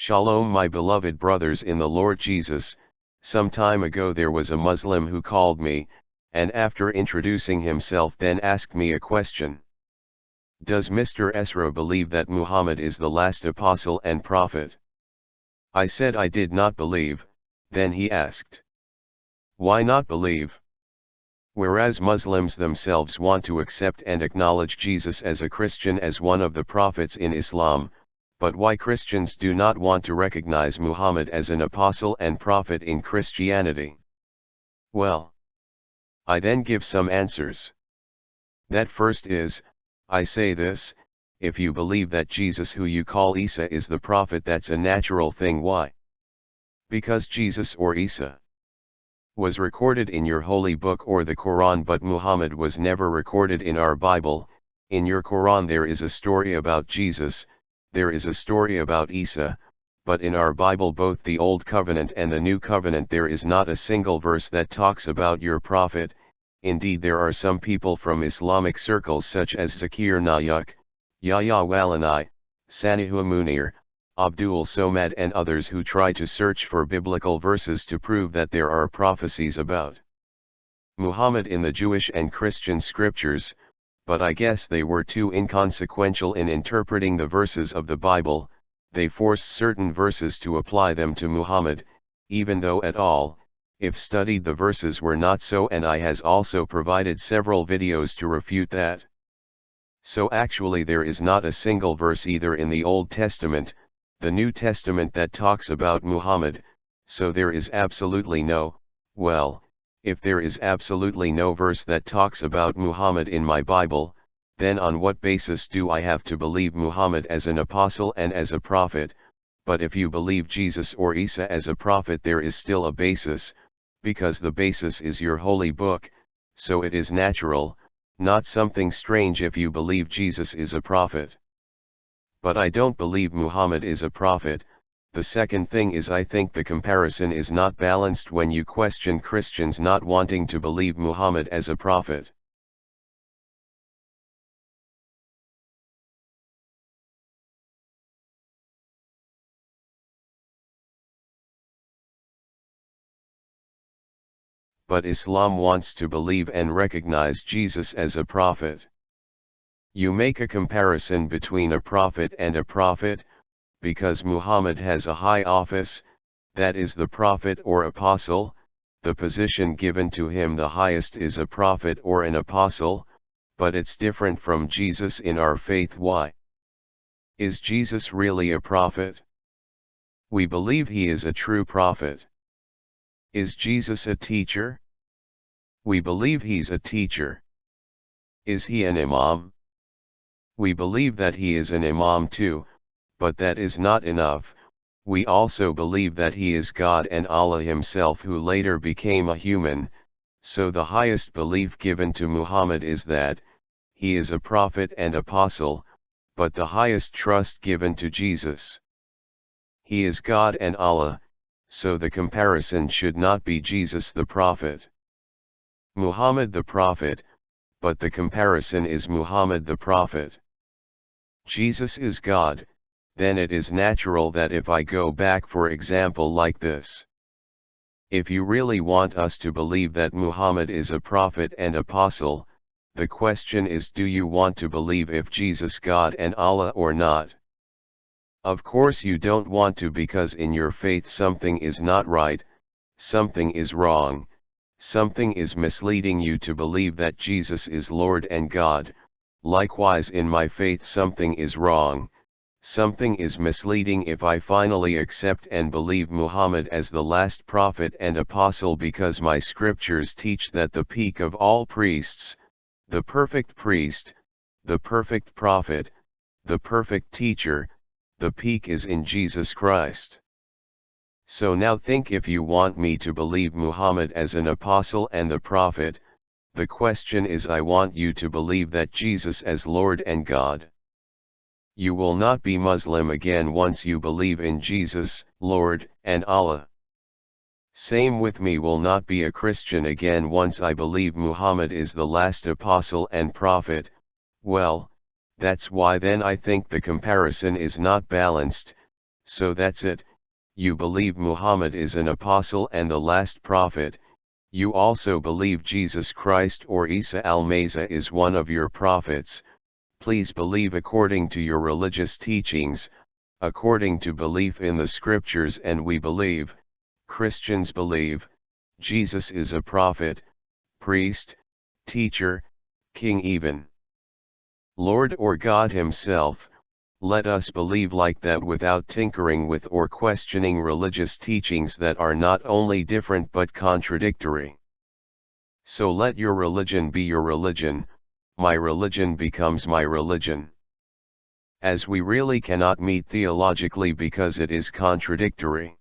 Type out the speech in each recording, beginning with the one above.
Shalom, my beloved brothers in the Lord Jesus. Some time ago there was a Muslim who called me, and after introducing himself then asked me a question. Does Mr. Esra believe that Muhammad is the last apostle and prophet? I said I did not believe. Then he asked, why not believe? Whereas Muslims themselves want to accept and acknowledge Jesus as a Christian as one of the prophets in Islam, but why Christians do not want to recognize Muhammad as an apostle and prophet in Christianity? Well, I then give some answers. That first is, I say this, if you believe that Jesus who you call Isa is the prophet, that's a natural thing. Why? Because Jesus or Isa was recorded in your holy book or the Quran, but Muhammad was never recorded in our Bible. In your Quran there is a story about Jesus, there is a story about Isa, but in our Bible, both the Old Covenant and the New Covenant, there is not a single verse that talks about your prophet. Indeed, there are some people from Islamic circles such as Zakir Nayak, Yahya Walani, Sanihua Munir, Abdul Somad and others who try to search for biblical verses to prove that there are prophecies about Muhammad in the Jewish and Christian scriptures, but I guess they were too inconsequential in interpreting the verses of the Bible. They forced certain verses to apply them to Muhammad, even though at all, if studied, the verses were not so, and I has also provided several videos to refute that. So actually there is not a single verse either in the Old Testament, the New Testament, that talks about Muhammad, so there is absolutely no, well, if there is absolutely no verse that talks about Muhammad in my Bible, then on what basis do I have to believe Muhammad as an apostle and as a prophet? But if you believe Jesus or Isa as a prophet, there is still a basis, because the basis is your holy book, so it is natural, not something strange if you believe Jesus is a prophet. But I don't believe Muhammad is a prophet. The second thing is, I think the comparison is not balanced when you question Christians not wanting to believe Muhammad as a prophet. But Islam wants to believe and recognize Jesus as a prophet. You make a comparison between a prophet and a prophet, because Muhammad has a high office, that is the prophet or apostle, the position given to him the highest is a prophet or an apostle, but it's different from Jesus in our faith. Why? Is Jesus really a prophet? We believe he is a true prophet. Is Jesus a teacher? We believe he's a teacher. Is he an imam? We believe that he is an imam too, but that is not enough. We also believe that he is God and Allah himself, who later became a human. So the highest belief given to Muhammad is that he is a prophet and apostle, but the highest trust given to Jesus. He is God and Allah, so the comparison should not be Jesus the prophet, Muhammad the prophet, but the comparison is Muhammad the prophet. Jesus is God. Then it is natural that if I go back, for example, like this. If you really want us to believe that Muhammad is a prophet and apostle, the question is, do you want to believe if Jesus God and Allah or not? Of course you don't want to, because in your faith something is not right, something is wrong, something is misleading you to believe that Jesus is Lord and God. Likewise in my faith something is wrong, something is misleading if I finally accept and believe Muhammad as the last prophet and apostle, because my scriptures teach that the peak of all priests, the perfect priest, the perfect prophet, the perfect teacher, the peak is in Jesus Christ. So now think, if you want me to believe Muhammad as an apostle and the prophet, the question is, I want you to believe that Jesus as Lord and God. You will not be Muslim again once you believe in Jesus, Lord, and Allah. Same with me, will not be a Christian again once I believe Muhammad is the last apostle and prophet. Well, that's why then I think the comparison is not balanced. So that's it, you believe Muhammad is an apostle and the last prophet. You also believe Jesus Christ or Isa al-Masih is one of your prophets. Please believe according to your religious teachings, according to belief in the scriptures, and we believe, Christians believe, Jesus is a prophet, priest, teacher, king, even Lord or God himself. Let us believe like that without tinkering with or questioning religious teachings that are not only different but contradictory. So let your religion be your religion, my religion becomes my religion. As we really cannot meet theologically because it is contradictory.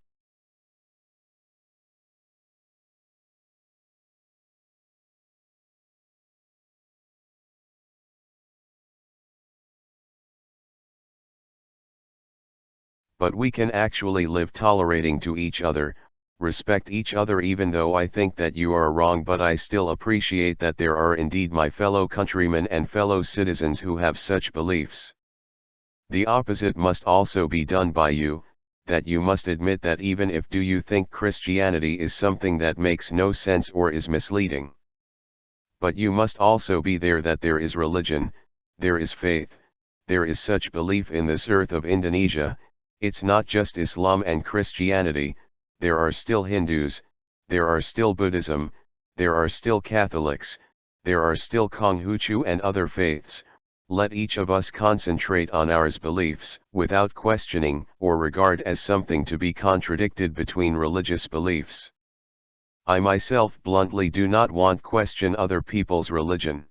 But we can actually live tolerating to each other, respect each other, even though I think that you are wrong, but I still appreciate that there are indeed my fellow countrymen and fellow citizens who have such beliefs. The opposite must also be done by you, that you must admit that even if do you think Christianity is something that makes no sense or is misleading. But you must also be there that there is religion, there is faith, there is such belief in this earth of Indonesia. It's not just Islam and Christianity, there are still Hindus, there are still Buddhism, there are still Catholics, there are still Konghucu and other faiths. Let each of us concentrate on our beliefs without questioning or regard as something to be contradicted between religious beliefs. I myself bluntly do not want to question other people's religion.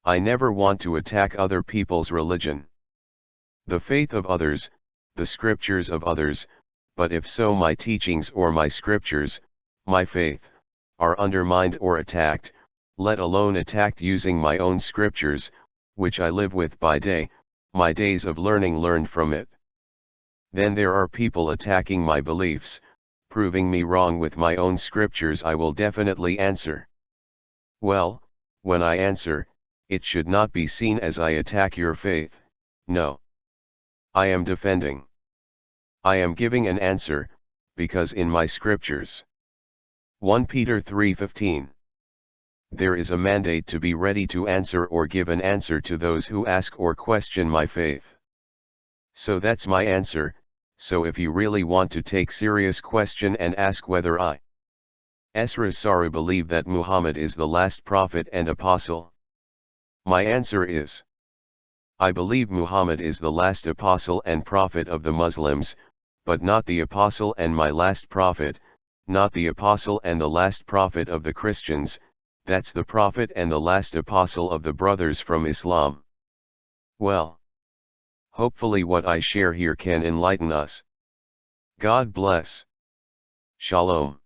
I never want to attack other people's religion. The faith of others, the scriptures of others, but if so my teachings or my scriptures, my faith, are undermined or attacked, let alone attacked using my own scriptures, which I live with by day, my days of learning learned from it. Then there are people attacking my beliefs, proving me wrong with my own scriptures. I will definitely answer. Well, when I answer, it should not be seen as I attack your faith, no. I am defending. I am giving an answer, because in my scriptures. 1 Peter 3:15. There is a mandate to be ready to answer or give an answer to those who ask or question my faith. So that's my answer. So if you really want to take serious question and ask whether I, Esra Soru, believe that Muhammad is the last prophet and apostle, my answer is, I believe Muhammad is the last apostle and prophet of the Muslims, but not the apostle and my last prophet, not the apostle and the last prophet of the Christians. That's the prophet and the last apostle of the brothers from Islam. Well, hopefully what I share here can enlighten us. God bless. Shalom.